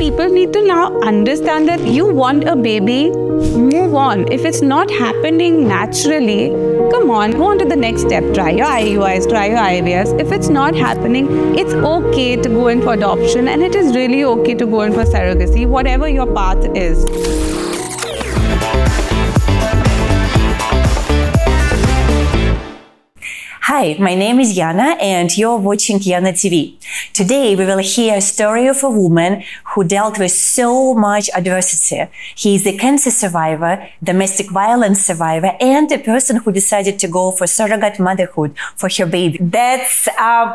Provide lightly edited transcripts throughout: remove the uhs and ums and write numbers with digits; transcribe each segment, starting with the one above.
people need to now understand that you want a baby, move on. If it's not happening naturally, come on, go on to the next step. Try your IUIs, try your IVS. If it's not happening, it's okay to go in for adoption, and it is really okay to go in for surrogacy, whatever your path is. Hi, my name is Yana and you're watching YanaTV. Today we will hear a story of a woman who dealt with so much adversity. He is a cancer survivor, domestic violence survivor, and a person who decided to go for surrogate motherhood for her baby. That's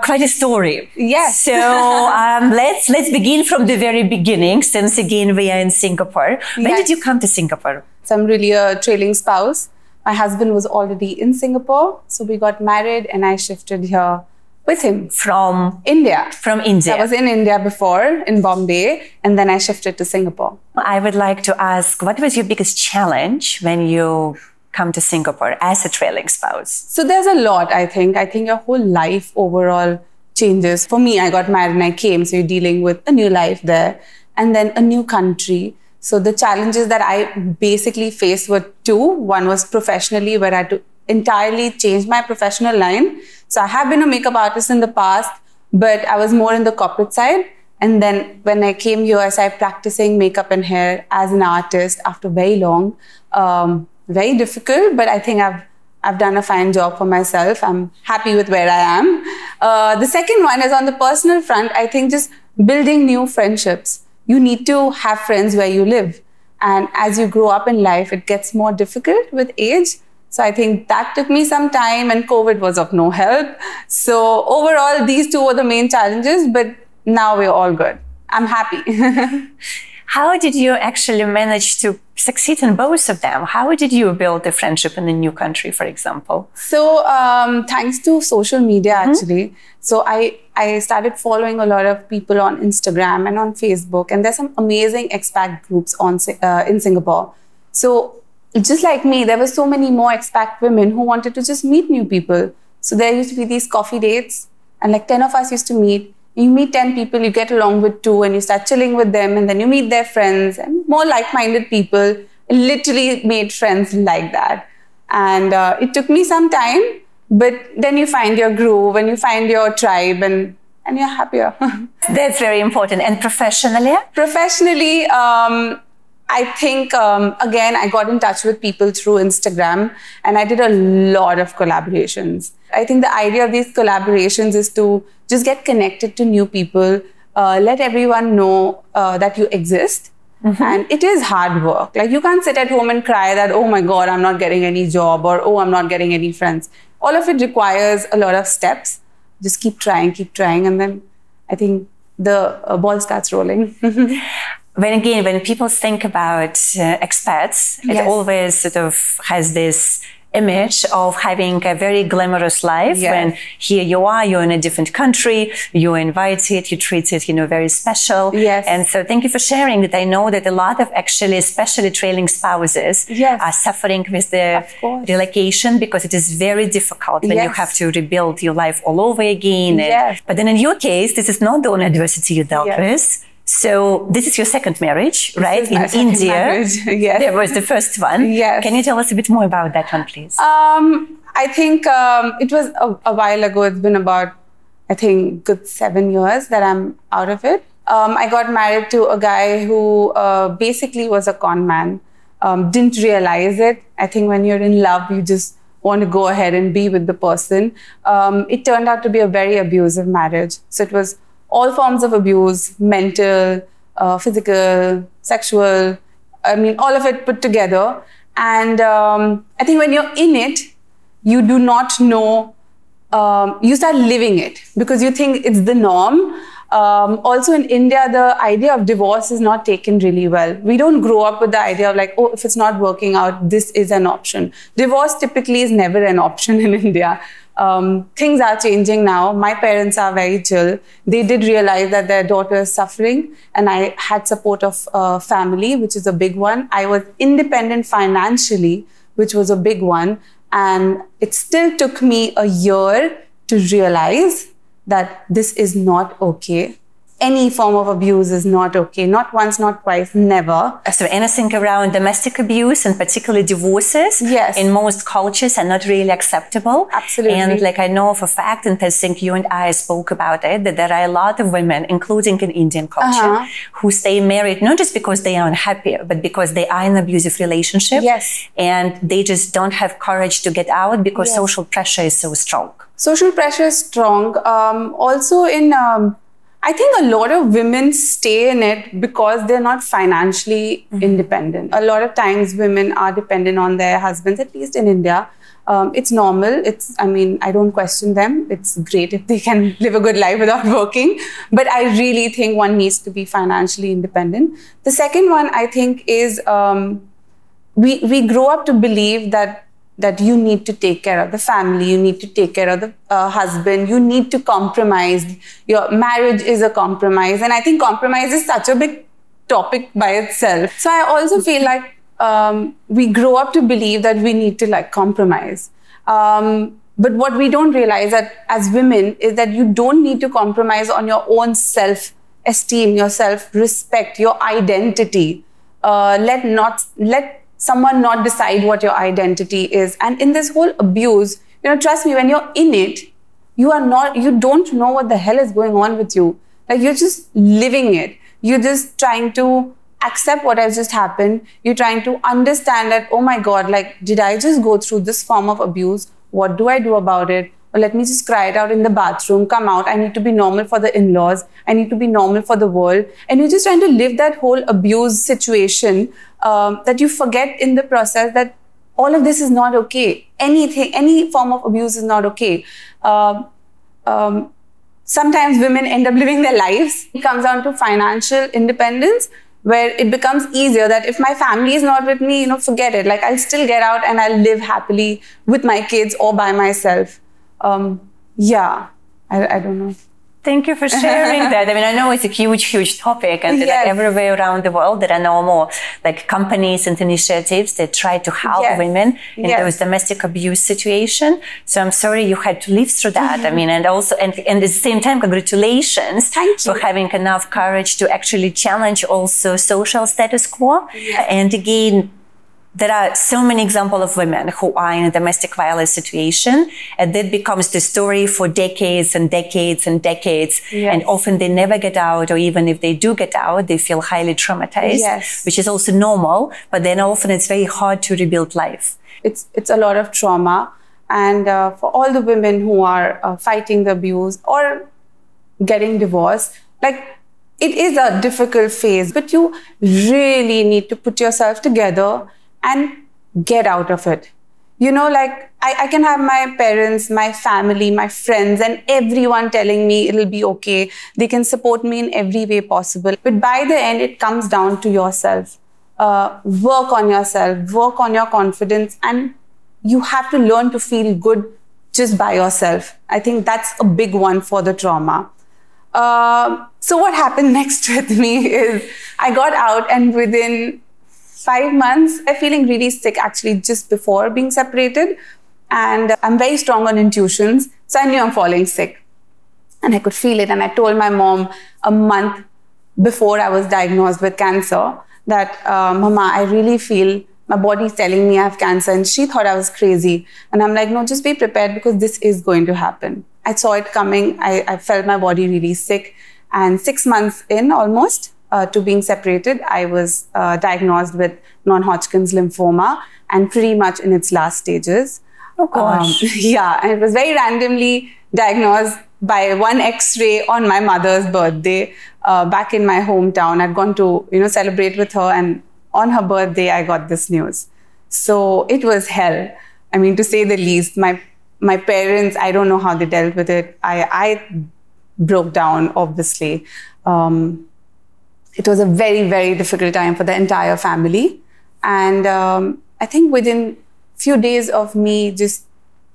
quite a story. Yes. So let's begin from the very beginning, since again we are in Singapore. When did you come to Singapore? So I'm really a trailing spouse. My husband was already in Singapore, so we got married and I shifted here with him. From India. From India. I was in India before, in Bombay, and then I shifted to Singapore. I would like to ask, what was your biggest challenge when you come to Singapore as a trailing spouse? So there's a lot, I think. I think your whole life overall changes. For me, I got married and I came, so you're dealing with a new life there, and then a new country. So the challenges that I basically faced were two. One was professionally, where I had to entirely change my professional line. So I have been a makeup artist in the past, but I was more in the corporate side. And then when I came here, I started practicing makeup and hair as an artist after very long. Very difficult, but I think I've done a fine job for myself. I'm happy with where I am. The second one is on the personal front. I think just building new friendships. You need to have friends where you live. And as you grow up in life, it gets more difficult with age. So I think that took me some time, and COVID was of no help. So overall, these two were the main challenges, but now we're all good. I'm happy. How did you actually manage to succeed in both of them? How did you build a friendship in a new country, for example? So thanks to social media, actually. So I started following a lot of people on Instagram and on Facebook, and there's some amazing expat groups in Singapore. So just like me, there were so many more expat women who wanted to just meet new people. So there used to be these coffee dates, and like 10 of us used to meet. You meet 10 people, you get along with 2, and you start chilling with them, and then you meet their friends and more like-minded people. I literally made friends like that. And it took me some time, but then you find your groove and you find your tribe, and you're happier. That's very important. And professionally? Professionally, I think, again, I got in touch with people through Instagram, and I did a lot of collaborations. I think the idea of these collaborations is to just get connected to new people, let everyone know that you exist. And it is hard work. Like, you can't sit at home and cry that, oh my God, I'm not getting any job, or oh, I'm not getting any friends. All of it requires a lot of steps. Just keep trying, and then I think the ball starts rolling. When people think about expats, it always sort of has this image of having a very glamorous life. When here you are, you're in a different country, you're invited, you're treated, very special. And so thank you for sharing that. I know that a lot of actually, especially trailing spouses are suffering with the relocation, because it is very difficult when you have to rebuild your life all over again. But then in your case, this is not the only adversity you dealt with. So this is your second marriage, right? In India. There was the first one. Can you tell us a bit more about that one, please? I think it was a while ago. It's been about, I think, good 7 years that I'm out of it. I got married to a guy who basically was a con man. Didn't realize it. I think when you're in love, you just want to go ahead and be with the person. It turned out to be a very abusive marriage. So it was all forms of abuse, mental, physical, sexual, I mean, all of it put together. And I think when you're in it, you do not know, you start living it because you think it's the norm. Also in India, the idea of divorce is not taken really well. We don't grow up with the idea of like, oh, if it's not working out, this is an option. Divorce typically is never an option in India. Things are changing now. My parents are very chill. They did realize that their daughter is suffering, and I had support of family, which is a big one. I was independent financially, which was a big one. And it still took me a year to realize that this is not okay. any form of abuse is not okay. Not once, not twice, never. So anything around domestic abuse and particularly divorces in most cultures are not really acceptable. Absolutely. And like I know for a fact, and I think you and I spoke about it, that there are a lot of women, including in Indian culture, who stay married not just because they are unhappy, but because they are in an abusive relationship. And they just don't have courage to get out because social pressure is so strong. Social pressure is strong. Also in... I think a lot of women stay in it because they're not financially independent. A lot of times women are dependent on their husbands, at least in India. It's normal. I mean, I don't question them. It's great if they can live a good life without working. But I really think one needs to be financially independent. The second one, I think, is we grow up to believe that you need to take care of the family, you need to take care of the husband, you need to compromise. Your marriage is a compromise. And I think compromise is such a big topic by itself. So I also feel like we grow up to believe that we need to like compromise. But what we don't realize that as women is that you don't need to compromise on your own self-esteem, your self-respect, your identity. Let someone not decide what your identity is. And in this whole abuse, trust me, when you're in it, you don't know what the hell is going on with you. Like, you're just living it. You're just trying to accept what has just happened. You're trying to understand that, oh my God, like, did I just go through this form of abuse? What do I do about it? Or let me just cry it out in the bathroom, come out. I need to be normal for the in-laws. I need to be normal for the world. And you're just trying to live that whole abuse situation that you forget in the process that all of this is not okay. Any form of abuse is not okay. Sometimes women end up living their lives. It comes down to financial independence, where it becomes easier that if my family is not with me, forget it. Like, I'll still get out and I'll live happily with my kids or by myself. I don't know. Thank you for sharing that. I mean, I know it's a huge topic, and like everywhere around the world there are no more like companies and initiatives that try to help women in those domestic abuse situations. So I'm sorry you had to live through that. I mean, and also, and at the same time, congratulations for having enough courage to actually challenge also social status quo. And again, there are so many examples of women who are in a domestic violence situation, and that becomes the story for decades and decades and decades. And often they never get out, or even if they do get out, they feel highly traumatized, which is also normal. But then often it's very hard to rebuild life. It's a lot of trauma. And for all the women who are fighting the abuse or getting divorced, like, it is a difficult phase, but you really need to put yourself together and get out of it. Like, I can have my parents, my family, my friends, and everyone telling me it'll be okay. They can support me in every way possible. But by the end, it comes down to yourself. Work on yourself, work on your confidence, and you have to learn to feel good just by yourself. I think that's a big one for the trauma. So what happened next with me is I got out, and within 5 months, I'm feeling really sick actually just before being separated. And I'm very strong on intuitions. So I knew I'm falling sick. And I could feel it. And I told my mom a month before I was diagnosed with cancer that, Mama, I really feel my body's telling me I have cancer. And she thought I was crazy. And I'm like, no, just be prepared because this is going to happen. I saw it coming. I felt my body really sick. And 6 months in almost, to being separated, I was diagnosed with non-Hodgkin's lymphoma, and pretty much in its last stages. Oh gosh. And it was very randomly diagnosed by one X-ray on my mother's birthday back in my hometown. I'd gone to celebrate with her, and on her birthday I got this news. So it was hell. I mean, to say the least. My parents, I don't know how they dealt with it. I broke down, obviously. It was a very, very difficult time for the entire family. And I think within few days of me just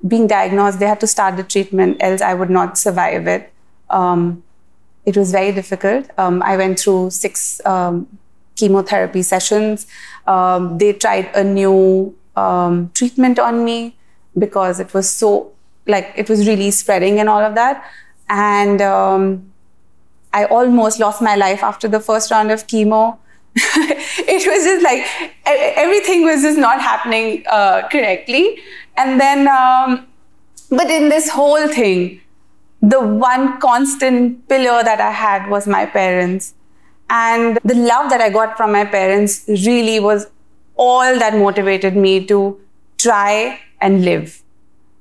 being diagnosed, they had to start the treatment, else I would not survive it. It was very difficult. I went through 6 chemotherapy sessions. They tried a new treatment on me because it was it was really spreading and all of that. And I almost lost my life after the first round of chemo. It was just like everything was just not happening correctly. And then, but in this whole thing, the one constant pillar that I had was my parents. And the love that I got from my parents really was all that motivated me to try and live.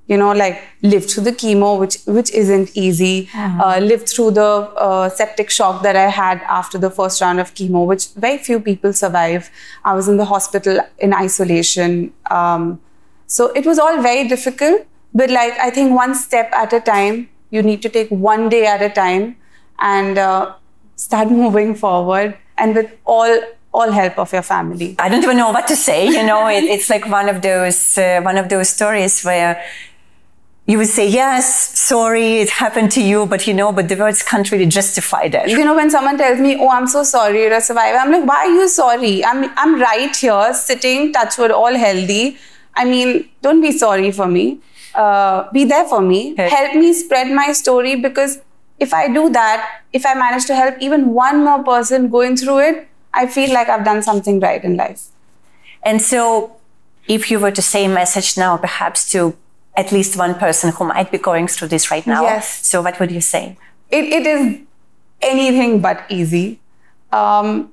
You know, like live through the chemo, which isn't easy. Live through the septic shock that I had after the first round of chemo, which very few people survive. I was in the hospital in isolation. So it was all very difficult. But like, I think one step at a time, you need to take one day at a time and start moving forward, and with all help of your family. I don't even know what to say. You know, it's like one of those stories where you would say, yes, sorry, it happened to you, but but the words can't really justify that. You know, when someone tells me, oh, I'm so sorry, you're a survivor, I'm like, why are you sorry? I'm right here, sitting, touch wood, all healthy. I mean, don't be sorry for me. Be there for me. Help me spread my story, because if I do that, if I manage to help even one more person going through it, I feel like I've done something right in life. And so if you were to say a message now, perhaps to at least one person who might be going through this right now, yes. So what would you say? It is anything but easy. You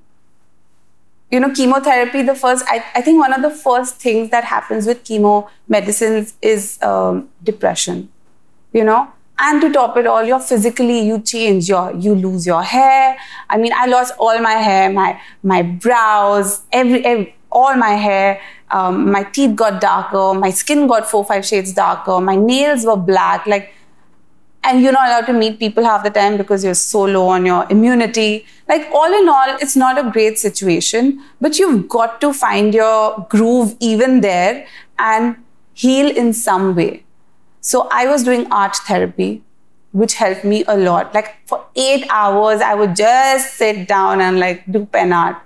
know, chemotherapy, I think one of the first things that happens with chemo medicines is depression, you know. And to top it all, you change, you lose your hair. I mean, I lost all my hair, my brows, all my hair. My teeth got darker, my skin got 4-5 shades darker, my nails were black, and you're not allowed to meet people half the time because you're so low on your immunity. Like, all in all, it's not a great situation, but you've got to find your groove even there and heal in some way. So I was doing art therapy, which helped me a lot. Like, for 8 hours, I would just sit down and like do pen art.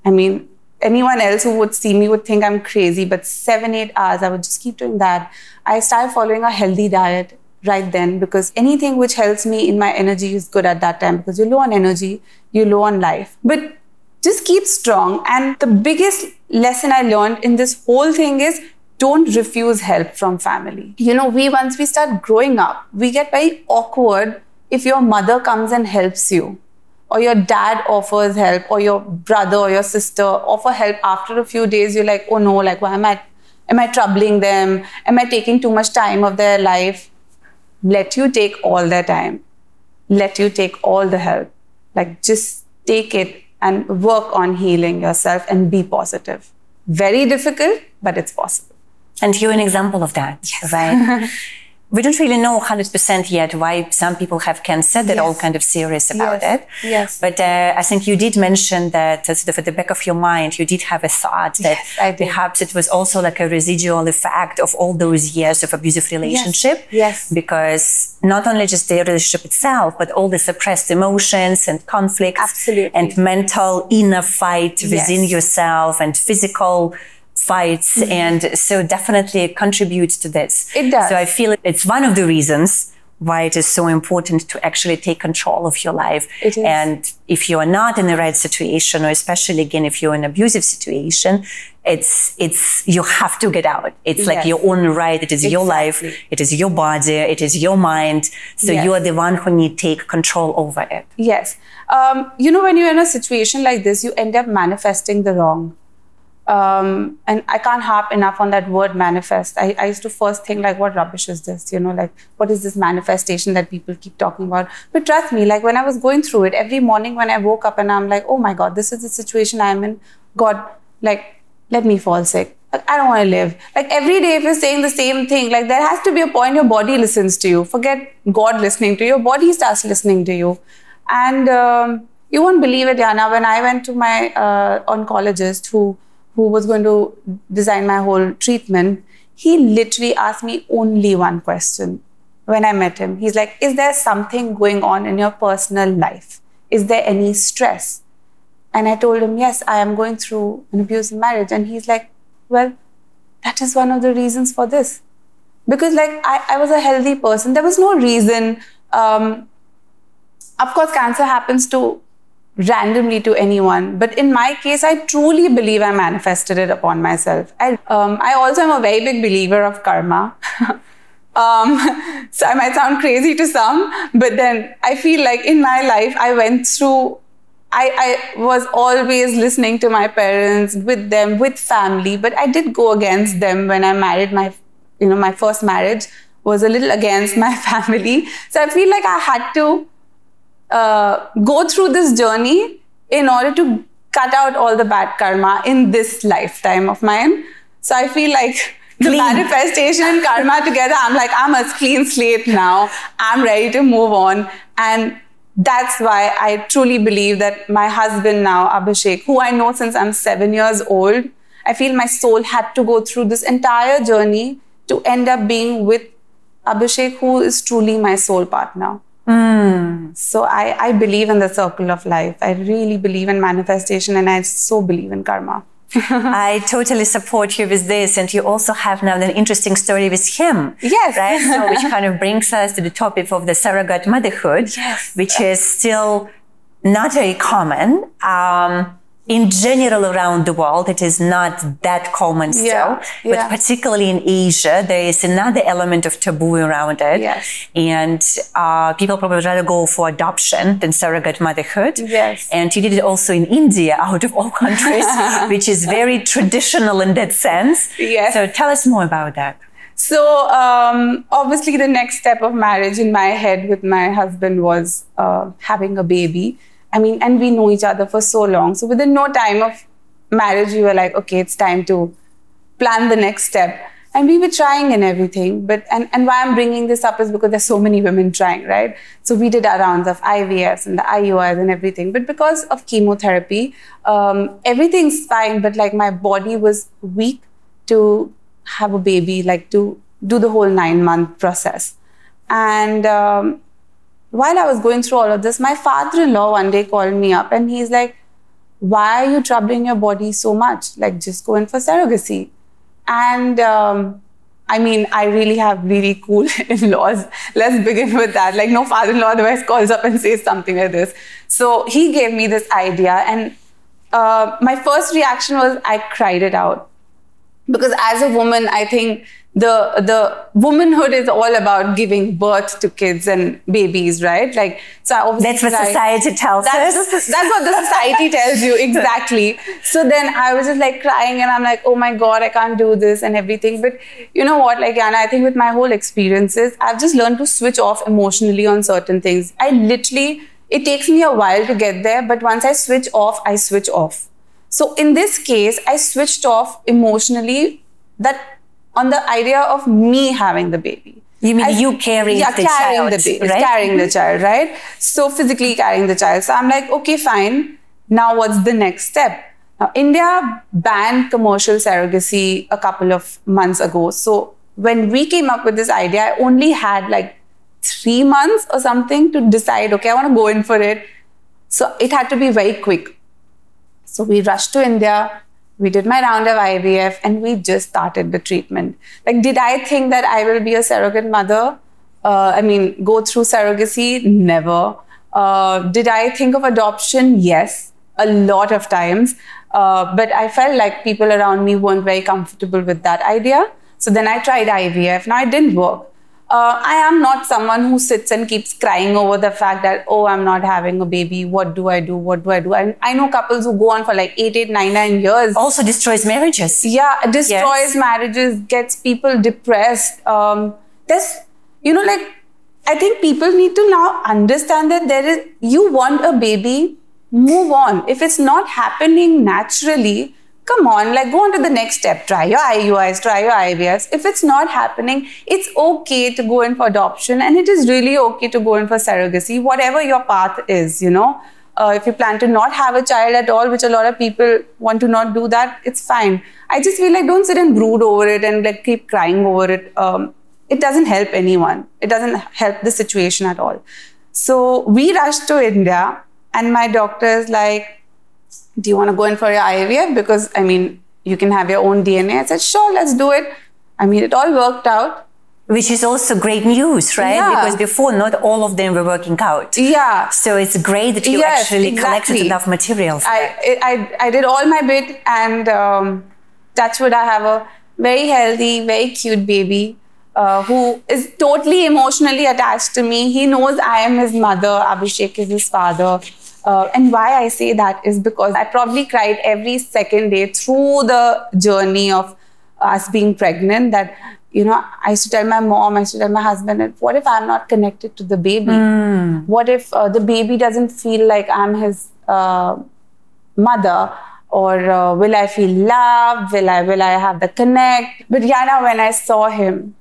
I mean, anyone else who would see me would think I'm crazy, but 7-8 hours, I would just keep doing that. I started following a healthy diet right then, because anything which helps me in my energy is good at that time, because you're low on energy, you're low on life. But just keep strong. And the biggest lesson I learned in this whole thing is, don't refuse help from family. You know, once we start growing up, we get very awkward if your mother comes and helps you, or your dad offers help, or your brother or your sister offer help. After a few days, you're like, oh no, like, why am I troubling them? Am I taking too much time of their life? Let you take all their time. Let you take all the help. Like, just take it and work on healing yourself and be positive. Very difficult, but it's possible. And you're an example of that, yes. Right? We don't really know 100% yet why some people have cancer. They're all kind of serious about it. Yes. But I think you did mention that sort of at the back of your mind, you did have a thought that perhaps it was also like a residual effect of all those years of abusive relationship. Yes. Because not only just the relationship itself, but all the suppressed emotions and conflicts. Absolutely. And mental inner fight within yourself, and physical fights, and so definitely it contributes to this. It does. So I feel it's one of the reasons why it is so important to actually take control of your life. It is. And if you are not in the right situation, or especially again if you're in an abusive situation, it's you have to get out. It's like your own right. It is your life. It is your body. It is your mind. So you are the one who need to take control over it. Yes. You know, when you're in a situation like this, you end up manifesting the wrong. And I can't harp enough on that word manifest. I used to first think like, what rubbish is this? You know, like, what is this manifestation that people keep talking about? But trust me, like, when I was going through it, every morning when I woke up and I'm like, oh my God, this is the situation I'm in. God, like, let me fall sick. Like, I don't want to live. Like, every day if you're saying the same thing, like, there has to be a point your body listens to you. Forget God listening to you. Your body starts listening to you. And you won't believe it, Yana, when I went to my oncologist who was going to design my whole treatment, he literally asked me only one question when I met him. He's like, is there something going on in your personal life? Is there any stress? And I told him, yes, I am going through an abusive marriage. And he's like, well, that is one of the reasons for this. Because like I was a healthy person. There was no reason of course, cancer happens to randomly to anyone, but in my case, I truly believe I manifested it upon myself. I also am a very big believer of karma. So I might sound crazy to some, but then I feel like in my life, I went through, I was always listening to my parents, with them, with family, but I did go against them when I married my first marriage was a little against my family. So I feel like I had to go through this journey in order to cut out all the bad karma in this lifetime of mine. So I feel like the manifestation and karma together, I'm like, I'm a clean slate now. I'm ready to move on. And that's why I truly believe that my husband now, Abhishek, who I know since I'm 7 years old, I feel my soul had to go through this entire journey to end up being with Abhishek, who is truly my soul partner. So I believe in the circle of life. I really believe in manifestation, and I so believe in karma. I totally support you with this. And you also have now an interesting story with him. Yes. Right? So, which kind of brings us to the topic of the surrogate motherhood, yes, which is still not very common. In general, around the world, it is not that common still, but particularly in Asia, there is another element of taboo around it. Yes. And people probably rather go for adoption than surrogate motherhood. Yes. And you did it also in India, out of all countries, which is very traditional in that sense. Yes. So tell us more about that. So obviously the next step of marriage in my head with my husband was having a baby. I mean, and we know each other for so long. So within no time of marriage, we were like, okay, it's time to plan the next step. And we were trying and everything. But and why I'm bringing this up is because there's so many women trying, right? So we did our rounds of IVFs and the IUIs and everything. But because of chemotherapy, everything's fine. But like my body was weak to have a baby, like to do the whole 9-month process. And while I was going through all of this, my father-in-law one day called me up and he's like, why are you troubling your body so much? Like, just go in for surrogacy. And I mean, I really have really cool in-laws. Let's begin with that. Like, no father-in-law otherwise calls up and says something like this. So he gave me this idea, and my first reaction was I cried it out. Because as a woman, I think the womanhood is all about giving birth to kids and babies, right? Like, so obviously that's what society tells us. That's what the society tells you, exactly. So then I was just like crying, and I'm like, oh my God, I can't do this and everything. But you know what, like, Yana, I think with my whole experiences, I've just learned to switch off emotionally on certain things. It takes me a while to get there, but once I switch off, I switch off. So in this case, I switched off emotionally on the idea of me having the baby. You mean you carrying the child, right? Carrying the child, right? So physically carrying the child. So I'm like, okay, fine. Now what's the next step? Now, India banned commercial surrogacy a couple of months ago. So when we came up with this idea, I only had like 3 months or something to decide, okay, I want to go in for it. So it had to be very quick. So we rushed to India. We did my round of IVF and we just started the treatment. Like, did I think that I will be a surrogate mother? Go through surrogacy? Never. Did I think of adoption? Yes, a lot of times. But I felt like people around me weren't very comfortable with that idea. So then I tried IVF. Now, it didn't work. I am not someone who sits and keeps crying over the fact that, oh, I'm not having a baby. What do I do? What do I do? I know couples who go on for like 8, 9 years. Also destroys marriages. Yeah, destroys marriages, gets people depressed. I think people need to now understand that you want a baby, move on. If it's not happening naturally, come on, like, go on to the next step. Try your IUIs, try your IVFs. If it's not happening, it's okay to go in for adoption, and it is really okay to go in for surrogacy, whatever your path is, you know. If you plan to not have a child at all, which a lot of people want to not do that, it's fine. I just feel like don't sit and brood over it and like keep crying over it. It doesn't help anyone. It doesn't help the situation at all. So we rushed to India, and my doctor is like, do you want to go in for your IVF? Because, I mean, you can have your own DNA. I said, sure, let's do it. I mean, it all worked out. Which is also great news, right? Yeah. Because before, not all of them were working out. Yeah. So it's great that you actually collected enough materials. I did all my bit, and touch wood, I have a very healthy, very cute baby who is totally emotionally attached to me. He knows I am his mother. Abhishek is his father. And why I say that is because I probably cried every second day through the journey of us being pregnant, that, you know, I used to tell my mom, I used to tell my husband, what if I'm not connected to the baby? What if the baby doesn't feel like I'm his mother? Or will I feel loved? Will I have the connect? But Yana, when I saw him,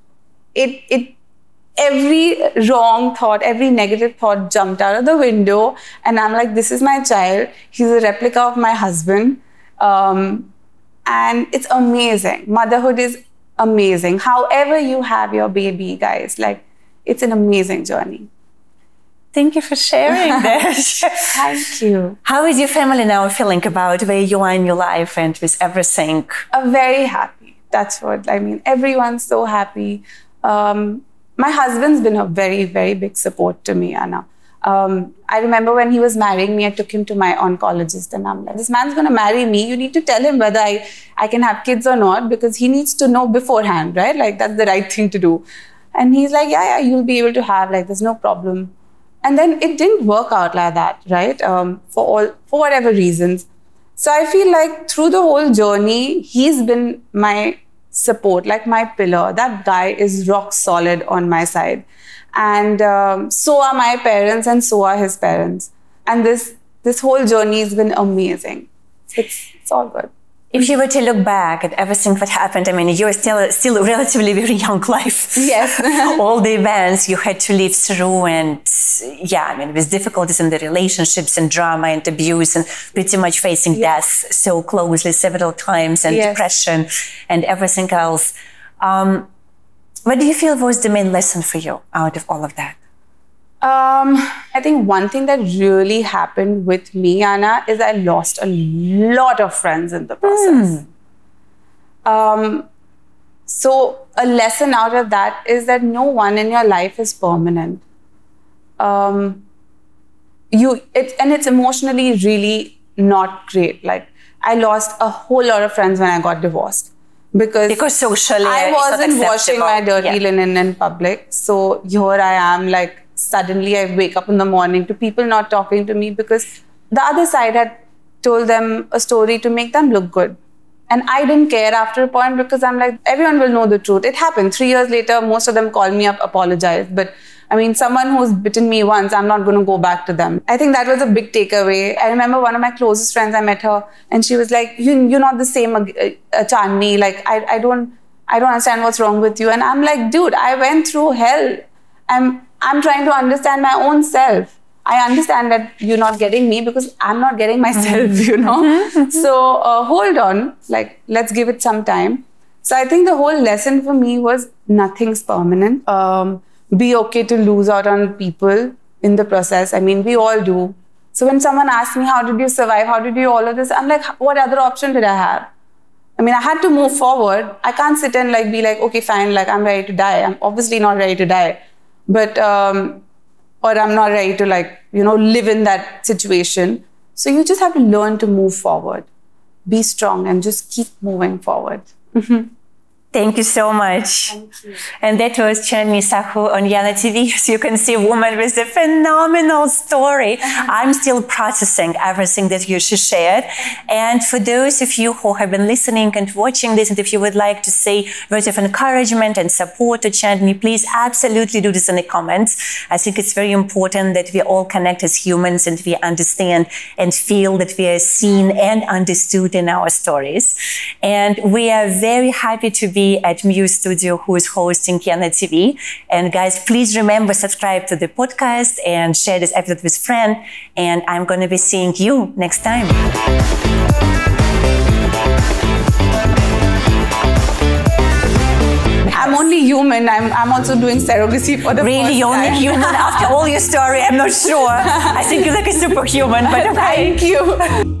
every wrong thought, every negative thought jumped out of the window. And I'm like, this is my child. He's a replica of my husband. And it's amazing. Motherhood is amazing. However you have your baby, guys, like, it's an amazing journey. Thank you for sharing this. Thank you. How is your family now feeling about where you are in your life and with everything? Very happy. That's what I mean. Everyone's so happy. My husband's been a very, very big support to me, Anna. I remember when he was marrying me, I took him to my oncologist, and I'm like, this man's going to marry me. You need to tell him whether I can have kids or not, because he needs to know beforehand, right? Like, that's the right thing to do. And he's like, yeah, you'll be able to have, like, there's no problem. And then it didn't work out like that, right? For whatever reasons. So I feel like through the whole journey, he's been my support, like my pillar. That guy is rock solid on my side. And so are my parents, and so are his parents. And this whole journey has been amazing. It's all good. If you were to look back at everything that happened, I mean, you're still a relatively very young life. Yes. All the events you had to live through, and yeah, I mean, with difficulties in the relationships and drama and abuse and pretty much facing death so closely several times, and depression and everything else. What do you feel was the main lesson for you out of all of that? I think one thing that really happened with me, Anna, is I lost a lot of friends in the process. So a lesson out of that is that no one in your life is permanent. And it's emotionally really not great. Like, I lost a whole lot of friends when I got divorced. Because socially I wasn't washing my dirty linen in public. So here I am, like, suddenly I wake up in the morning to people not talking to me because the other side had told them a story to make them look good. And I didn't care after a point, because I'm like, everyone will know the truth. It happened. 3 years later, most of them called me up, apologized. But I mean, someone who's bitten me once, I'm not going to go back to them. I think that was a big takeaway. I remember one of my closest friends, I met her, and she was like, you're not the same Chandni. Like, I don't understand what's wrong with you. And I'm like, dude, I went through hell. I'm trying to understand my own self. I understand that you're not getting me because I'm not getting myself, you know. So hold on, like, let's give it some time. So I think the whole lesson for me was nothing's permanent. Be okay to lose out on people in the process. I mean, we all do. So when someone asks me, how did you survive? How did you do all of this? I'm like, what other option did I have? I mean, I had to move forward. I can't sit and like be like, okay, fine, like, I'm ready to die. I'm obviously not ready to die. But, or I'm not ready to, like, you know, live in that situation. So you just have to learn to move forward. Be strong and just keep moving forward. Thank you so much. Thank you. And that was Chandni Sahu on YanaTV. As you can see, a woman with a phenomenal story. I'm still processing everything that you shared. And for those of you who have been listening and watching this, and if you would like to say words of encouragement and support to Chandni, please absolutely do this in the comments. I think it's very important that we all connect as humans and we understand and feel that we are seen and understood in our stories. And we are very happy to be at Muse Studio, who is hosting YanaTV. And guys, please remember, subscribe to the podcast and share this episode with friends. And I'm going to be seeing you next time. I'm only human. I'm also doing surrogacy for the first time. Really, only human after all your story? I'm not sure. I think you're like a superhuman, but okay. Thank you.